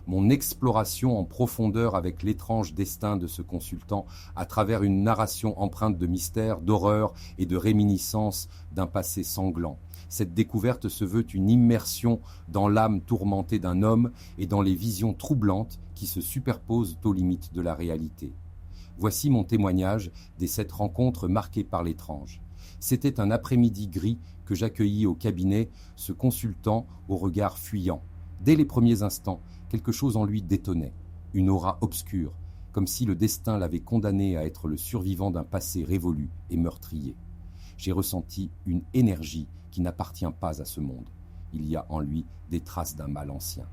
mon exploration en profondeur avec l'étrange destin de ce consultant à travers une narration empreinte de mystère, d'horreur et de réminiscence d'un passé sanglant. Cette découverte se veut une immersion dans l'âme tourmentée d'un homme et dans les visions troublantes qui se superposent aux limites de la réalité. Voici mon témoignage des 7 rencontres marquées par l'étrange. C'était un après-midi gris que j'accueillis au cabinet, ce consultant au regard fuyant. Dès les premiers instants, quelque chose en lui détonnait, une aura obscure, comme si le destin l'avait condamné à être le survivant d'un passé révolu et meurtrier. J'ai ressenti une énergie qui n'appartient pas à ce monde. Il y a en lui des traces d'un mal ancien.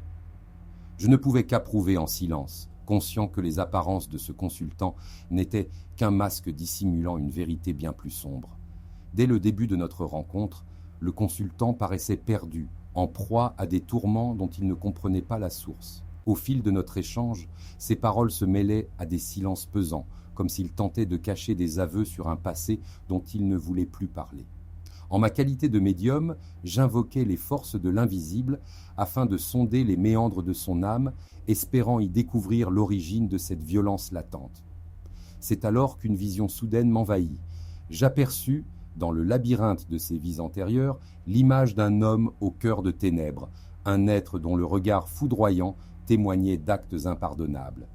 Je ne pouvais qu'approuver en silence, conscient que les apparences de ce consultant n'étaient qu'un masque dissimulant une vérité bien plus sombre. Dès le début de notre rencontre, le consultant paraissait perdu, en proie à des tourments dont il ne comprenait pas la source. Au fil de notre échange, ses paroles se mêlaient à des silences pesants, comme s'il tentait de cacher des aveux sur un passé dont il ne voulait plus parler. En ma qualité de médium, j'invoquais les forces de l'invisible afin de sonder les méandres de son âme, espérant y découvrir l'origine de cette violence latente. C'est alors qu'une vision soudaine m'envahit. J'aperçus, dans le labyrinthe de ses vies antérieures, l'image d'un homme au cœur de ténèbres, un être dont le regard foudroyant témoignait d'actes impardonnables.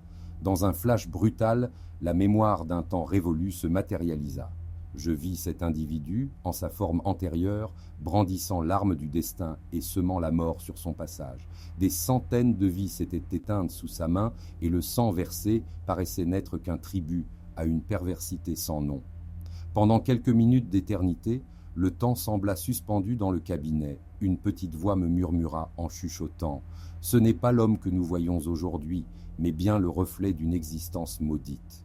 Dans un flash brutal, la mémoire d'un temps révolu se matérialisa. Je vis cet individu, en sa forme antérieure, brandissant l'arme du destin et semant la mort sur son passage. Des centaines de vies s'étaient éteintes sous sa main et le sang versé paraissait n'être qu'un tribut à une perversité sans nom. Pendant quelques minutes d'éternité, le temps sembla suspendu dans le cabinet. Une petite voix me murmura en chuchotant « Ce n'est pas l'homme que nous voyons aujourd'hui, mais bien le reflet d'une existence maudite. »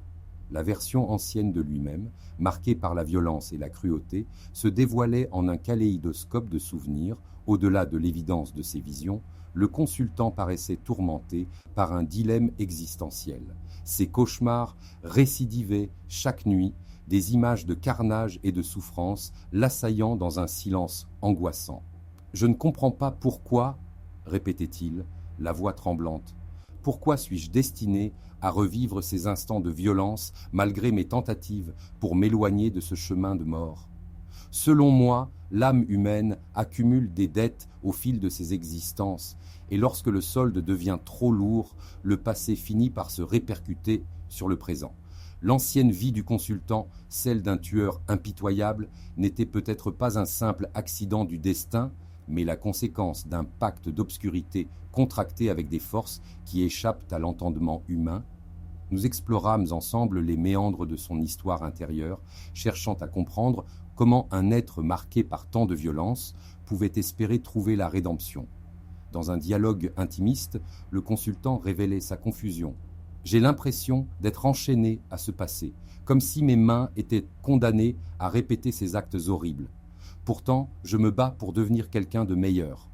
La version ancienne de lui-même, marquée par la violence et la cruauté, se dévoilait en un kaléidoscope de souvenirs. Au-delà de l'évidence de ses visions, le consultant paraissait tourmenté par un dilemme existentiel. Ses cauchemars récidivaient chaque nuit, des images de carnage et de souffrance l'assaillant dans un silence angoissant. « Je ne comprends pas pourquoi, répétait-il, la voix tremblante. Pourquoi suis-je destiné à revivre ces instants de violence malgré mes tentatives pour m'éloigner de ce chemin de mort? Selon moi, l'âme humaine accumule des dettes au fil de ses existences, et lorsque le solde devient trop lourd, le passé finit par se répercuter sur le présent. L'ancienne vie du consultant, celle d'un tueur impitoyable, n'était peut-être pas un simple accident du destin, mais la conséquence d'un pacte d'obscurité contracté avec des forces qui échappent à l'entendement humain. Nous explorâmes ensemble les méandres de son histoire intérieure, cherchant à comprendre comment un être marqué par tant de violence pouvait espérer trouver la rédemption. Dans un dialogue intimiste, le consultant révélait sa confusion. « J'ai l'impression d'être enchaîné à ce passé, comme si mes mains étaient condamnées à répéter ces actes horribles. Pourtant, je me bats pour devenir quelqu'un de meilleur. »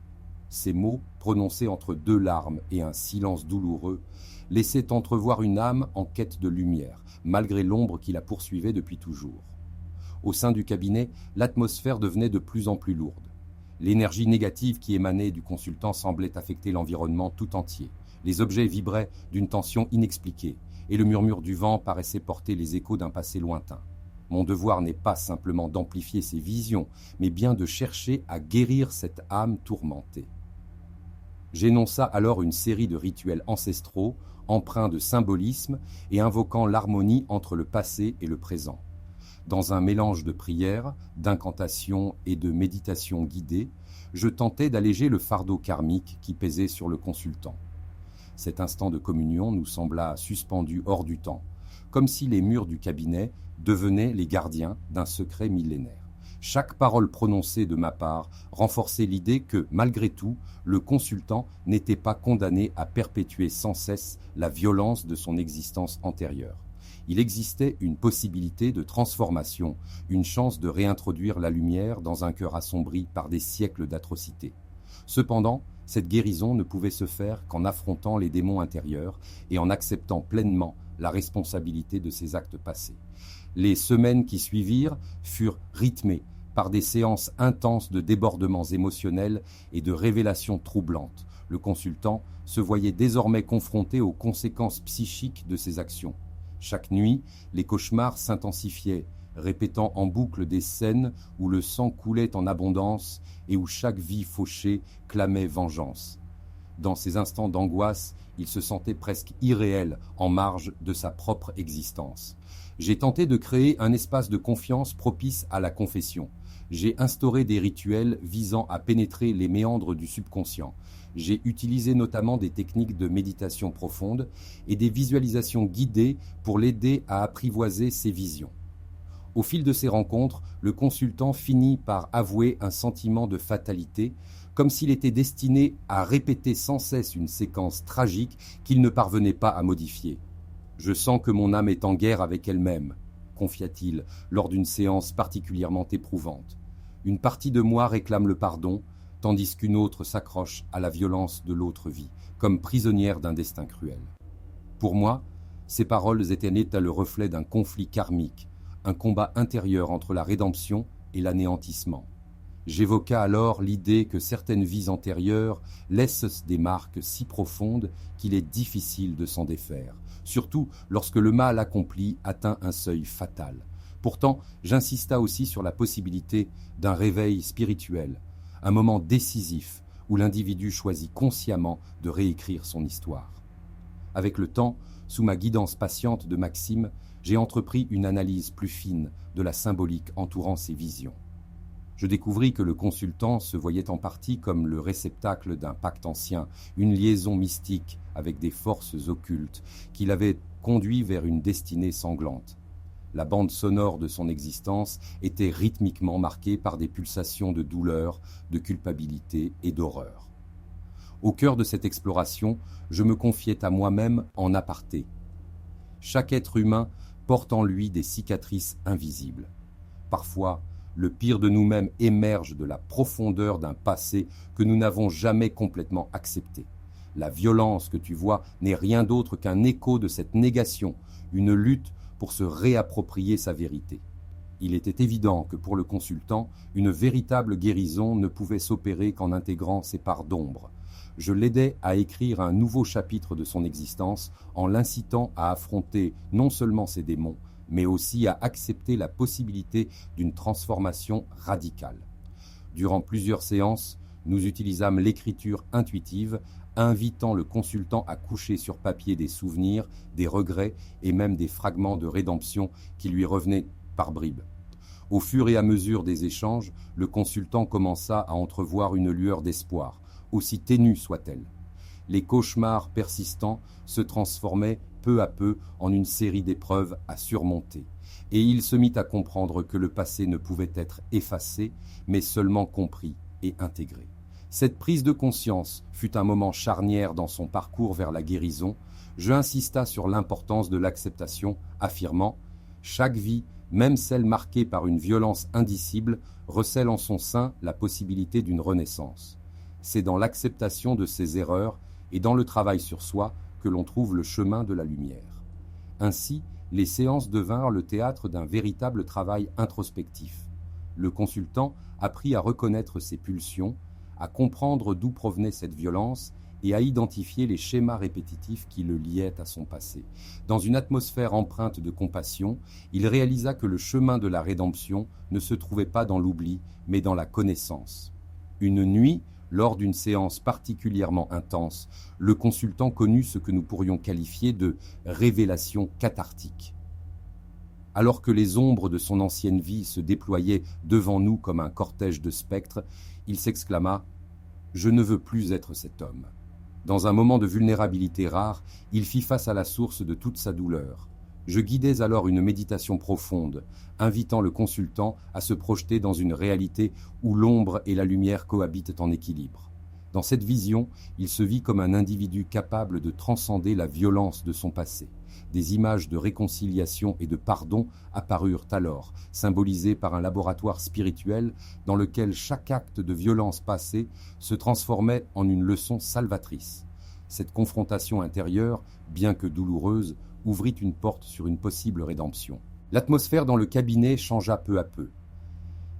Ces mots, prononcés entre 2 larmes et un silence douloureux, laissaient entrevoir une âme en quête de lumière, malgré l'ombre qui la poursuivait depuis toujours. Au sein du cabinet, l'atmosphère devenait de plus en plus lourde. L'énergie négative qui émanait du consultant semblait affecter l'environnement tout entier. Les objets vibraient d'une tension inexpliquée, et le murmure du vent paraissait porter les échos d'un passé lointain. Mon devoir n'est pas simplement d'amplifier ces visions, mais bien de chercher à guérir cette âme tourmentée. J'énonça alors une série de rituels ancestraux, empreints de symbolisme et invoquant l'harmonie entre le passé et le présent. Dans un mélange de prières, d'incantations et de méditations guidées, je tentais d'alléger le fardeau karmique qui pesait sur le consultant. Cet instant de communion nous sembla suspendu hors du temps, comme si les murs du cabinet devenaient les gardiens d'un secret millénaire. Chaque parole prononcée de ma part renforçait l'idée que, malgré tout, le consultant n'était pas condamné à perpétuer sans cesse la violence de son existence antérieure. Il existait une possibilité de transformation, une chance de réintroduire la lumière dans un cœur assombri par des siècles d'atrocités. Cependant, cette guérison ne pouvait se faire qu'en affrontant les démons intérieurs et en acceptant pleinement la responsabilité de ses actes passés. Les semaines qui suivirent furent rythmées par des séances intenses de débordements émotionnels et de révélations troublantes. Le consultant se voyait désormais confronté aux conséquences psychiques de ses actions. Chaque nuit, les cauchemars s'intensifiaient, répétant en boucle des scènes où le sang coulait en abondance et où chaque vie fauchée clamait vengeance. Dans ces instants d'angoisse, il se sentait presque irréel, en marge de sa propre existence. J'ai tenté de créer un espace de confiance propice à la confession. J'ai instauré des rituels visant à pénétrer les méandres du subconscient. J'ai utilisé notamment des techniques de méditation profonde et des visualisations guidées pour l'aider à apprivoiser ses visions. Au fil de ces rencontres, le consultant finit par avouer un sentiment de fatalité, comme s'il était destiné à répéter sans cesse une séquence tragique qu'il ne parvenait pas à modifier. « Je sens que mon âme est en guerre avec elle-même », confia-t-il lors d'une séance particulièrement éprouvante. « Une partie de moi réclame le pardon, tandis qu'une autre s'accroche à la violence de l'autre vie, comme prisonnière d'un destin cruel. » Pour moi, ces paroles étaient le reflet d'un conflit karmique, un combat intérieur entre la rédemption et l'anéantissement. J'évoqua alors l'idée que certaines vies antérieures laissent des marques si profondes qu'il est difficile de s'en défaire, surtout lorsque le mal accompli atteint un seuil fatal. Pourtant, j'insista aussi sur la possibilité d'un réveil spirituel, un moment décisif où l'individu choisit consciemment de réécrire son histoire. Avec le temps, sous ma guidance patiente de Maxime, j'ai entrepris une analyse plus fine de la symbolique entourant ces visions. Je découvris que le consultant se voyait en partie comme le réceptacle d'un pacte ancien, une liaison mystique avec des forces occultes qui l'avaient conduit vers une destinée sanglante. La bande sonore de son existence était rythmiquement marquée par des pulsations de douleur, de culpabilité et d'horreur. Au cœur de cette exploration, je me confiais à moi-même en aparté. Chaque être humain porte en lui des cicatrices invisibles. Parfois, le pire de nous-mêmes émerge de la profondeur d'un passé que nous n'avons jamais complètement accepté. La violence que tu vois n'est rien d'autre qu'un écho de cette négation, une lutte pour se réapproprier sa vérité. Il était évident que pour le consultant, une véritable guérison ne pouvait s'opérer qu'en intégrant ses parts d'ombre. Je l'aidais à écrire un nouveau chapitre de son existence en l'incitant à affronter non seulement ses démons, mais aussi à accepter la possibilité d'une transformation radicale. Durant plusieurs séances, nous utilisâmes l'écriture intuitive, invitant le consultant à coucher sur papier des souvenirs, des regrets et même des fragments de rédemption qui lui revenaient par bribes. Au fur et à mesure des échanges, le consultant commença à entrevoir une lueur d'espoir, aussi ténue soit-elle. Les cauchemars persistants se transformaient peu à peu en une série d'épreuves à surmonter, et il se mit à comprendre que le passé ne pouvait être effacé, mais seulement compris et intégré. Cette prise de conscience fut un moment charnière dans son parcours vers la guérison. Je insista sur l'importance de l'acceptation, affirmant « Chaque vie, même celle marquée par une violence indicible, recèle en son sein la possibilité d'une renaissance. C'est dans l'acceptation de ses erreurs et dans le travail sur soi que l'on trouve le chemin de la lumière. » Ainsi, les séances devinrent le théâtre d'un véritable travail introspectif. Le consultant apprit à reconnaître ses pulsions, à comprendre d'où provenait cette violence et à identifier les schémas répétitifs qui le liaient à son passé. Dans une atmosphère empreinte de compassion, il réalisa que le chemin de la rédemption ne se trouvait pas dans l'oubli, mais dans la connaissance. Une nuit, lors d'une séance particulièrement intense, le consultant connut ce que nous pourrions qualifier de révélation cathartique. Alors que les ombres de son ancienne vie se déployaient devant nous comme un cortège de spectres, il s'exclama « Je ne veux plus être cet homme ». Dans un moment de vulnérabilité rare, il fit face à la source de toute sa douleur. Je guidais alors une méditation profonde, invitant le consultant à se projeter dans une réalité où l'ombre et la lumière cohabitent en équilibre. Dans cette vision, il se vit comme un individu capable de transcender la violence de son passé. Des images de réconciliation et de pardon apparurent alors, symbolisées par un laboratoire spirituel dans lequel chaque acte de violence passée se transformait en une leçon salvatrice. Cette confrontation intérieure, bien que douloureuse, ouvrit une porte sur une possible rédemption. L'atmosphère dans le cabinet changea peu à peu.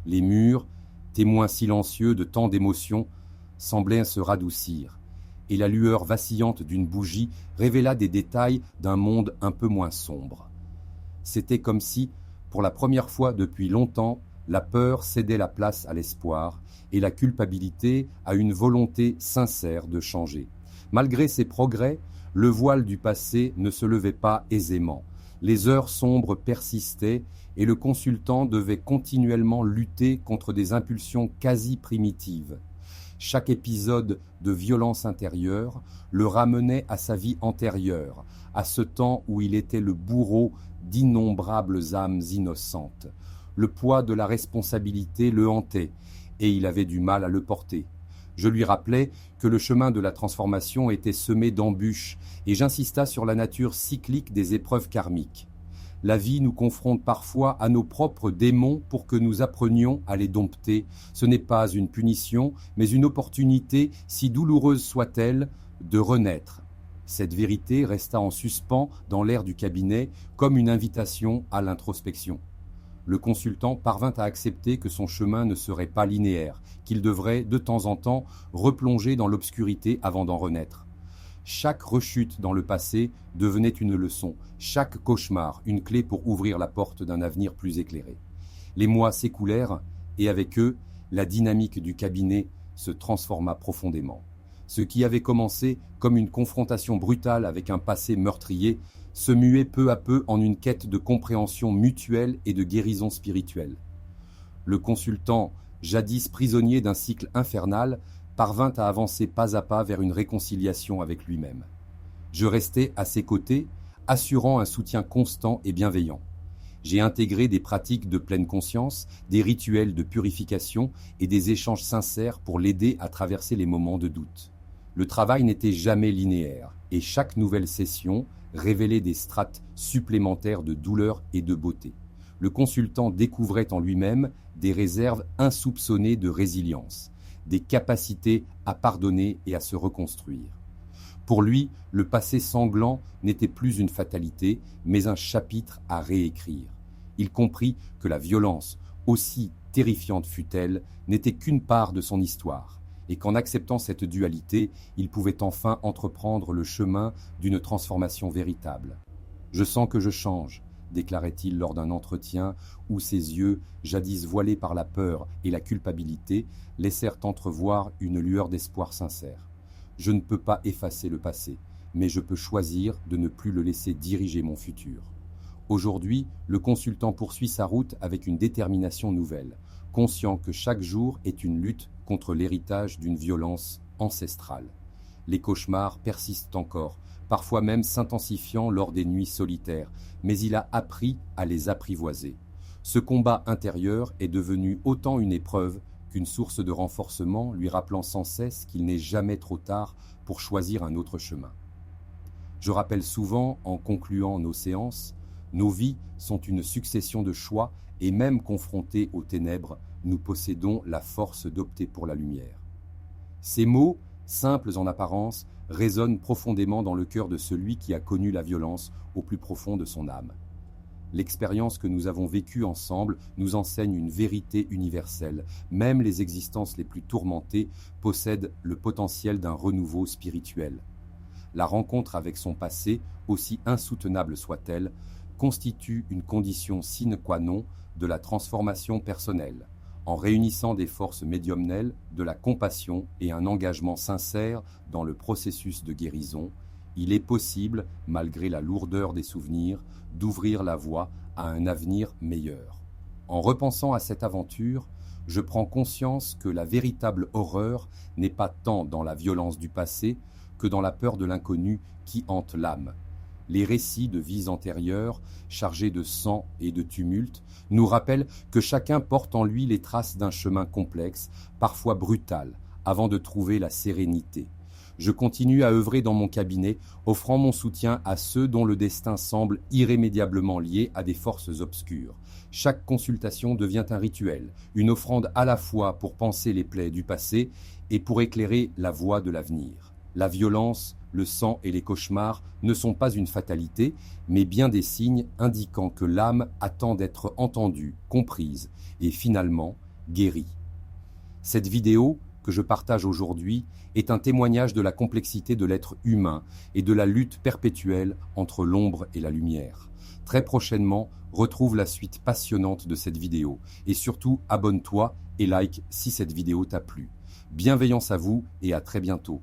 Les murs, témoins silencieux de tant d'émotions, semblaient se radoucir, et la lueur vacillante d'une bougie révéla des détails d'un monde un peu moins sombre. C'était comme si, pour la première fois depuis longtemps, la peur cédait la place à l'espoir et la culpabilité à une volonté sincère de changer. Malgré ces progrès, le voile du passé ne se levait pas aisément. Les heures sombres persistaient et le consultant devait continuellement lutter contre des impulsions quasi primitives. Chaque épisode de violence intérieure le ramenait à sa vie antérieure, à ce temps où il était le bourreau d'innombrables âmes innocentes. Le poids de la responsabilité le hantait, et il avait du mal à le porter. Je lui rappelai que le chemin de la transformation était semé d'embûches, et j'insista sur la nature cyclique des épreuves karmiques. La vie nous confronte parfois à nos propres démons pour que nous apprenions à les dompter. Ce n'est pas une punition, mais une opportunité, si douloureuse soit-elle, de renaître. Cette vérité resta en suspens dans l'air du cabinet, comme une invitation à l'introspection. Le consultant parvint à accepter que son chemin ne serait pas linéaire, qu'il devrait, de temps en temps, replonger dans l'obscurité avant d'en renaître. Chaque rechute dans le passé devenait une leçon, chaque cauchemar une clé pour ouvrir la porte d'un avenir plus éclairé. Les mois s'écoulèrent, et avec eux, la dynamique du cabinet se transforma profondément. Ce qui avait commencé comme une confrontation brutale avec un passé meurtrier se muait peu à peu en une quête de compréhension mutuelle et de guérison spirituelle. Le consultant, jadis prisonnier d'un cycle infernal, parvint à avancer pas à pas vers une réconciliation avec lui-même. Je restai à ses côtés, assurant un soutien constant et bienveillant. J'ai intégré des pratiques de pleine conscience, des rituels de purification et des échanges sincères pour l'aider à traverser les moments de doute. Le travail n'était jamais linéaire, et chaque nouvelle session révélait des strates supplémentaires de douleur et de beauté. Le consultant découvrait en lui-même des réserves insoupçonnées de résilience, des capacités à pardonner et à se reconstruire. Pour lui, le passé sanglant n'était plus une fatalité, mais un chapitre à réécrire. Il comprit que la violence, aussi terrifiante fût-elle, n'était qu'une part de son histoire, et qu'en acceptant cette dualité, il pouvait enfin entreprendre le chemin d'une transformation véritable. « Je sens que je change », déclarait-il lors d'un entretien où ses yeux, jadis voilés par la peur et la culpabilité, laissèrent entrevoir une lueur d'espoir sincère. « Je ne peux pas effacer le passé, mais je peux choisir de ne plus le laisser diriger mon futur. » Aujourd'hui, le consultant poursuit sa route avec une détermination nouvelle, conscient que chaque jour est une lutte contre l'héritage d'une violence ancestrale. Les cauchemars persistent encore, parfois même s'intensifiant lors des nuits solitaires, mais il a appris à les apprivoiser. Ce combat intérieur est devenu autant une épreuve qu'une source de renforcement, lui rappelant sans cesse qu'il n'est jamais trop tard pour choisir un autre chemin. Je rappelle souvent, en concluant nos séances, nos vies sont une succession de choix et même confrontés aux ténèbres, nous possédons la force d'opter pour la lumière. Ces mots, simples en apparence, résonnent profondément dans le cœur de celui qui a connu la violence au plus profond de son âme. L'expérience que nous avons vécue ensemble nous enseigne une vérité universelle. Même les existences les plus tourmentées possèdent le potentiel d'un renouveau spirituel. La rencontre avec son passé, aussi insoutenable soit-elle, constitue une condition sine qua non de la transformation personnelle, en réunissant des forces médiumnelles, de la compassion et un engagement sincère dans le processus de guérison. Il est possible, malgré la lourdeur des souvenirs, d'ouvrir la voie à un avenir meilleur. En repensant à cette aventure, je prends conscience que la véritable horreur n'est pas tant dans la violence du passé que dans la peur de l'inconnu qui hante l'âme. Les récits de vies antérieures, chargés de sang et de tumulte, nous rappellent que chacun porte en lui les traces d'un chemin complexe, parfois brutal, avant de trouver la sérénité. Je continue à œuvrer dans mon cabinet, offrant mon soutien à ceux dont le destin semble irrémédiablement lié à des forces obscures. Chaque consultation devient un rituel, une offrande à la fois pour panser les plaies du passé et pour éclairer la voie de l'avenir. La violence, le sang et les cauchemars ne sont pas une fatalité, mais bien des signes indiquant que l'âme attend d'être entendue, comprise et finalement guérie. Cette vidéo, que je partage aujourd'hui est un témoignage de la complexité de l'être humain et de la lutte perpétuelle entre l'ombre et la lumière. Très prochainement, retrouve la suite passionnante de cette vidéo et surtout abonne-toi et like si cette vidéo t'a plu. Bienveillance à vous et à très bientôt.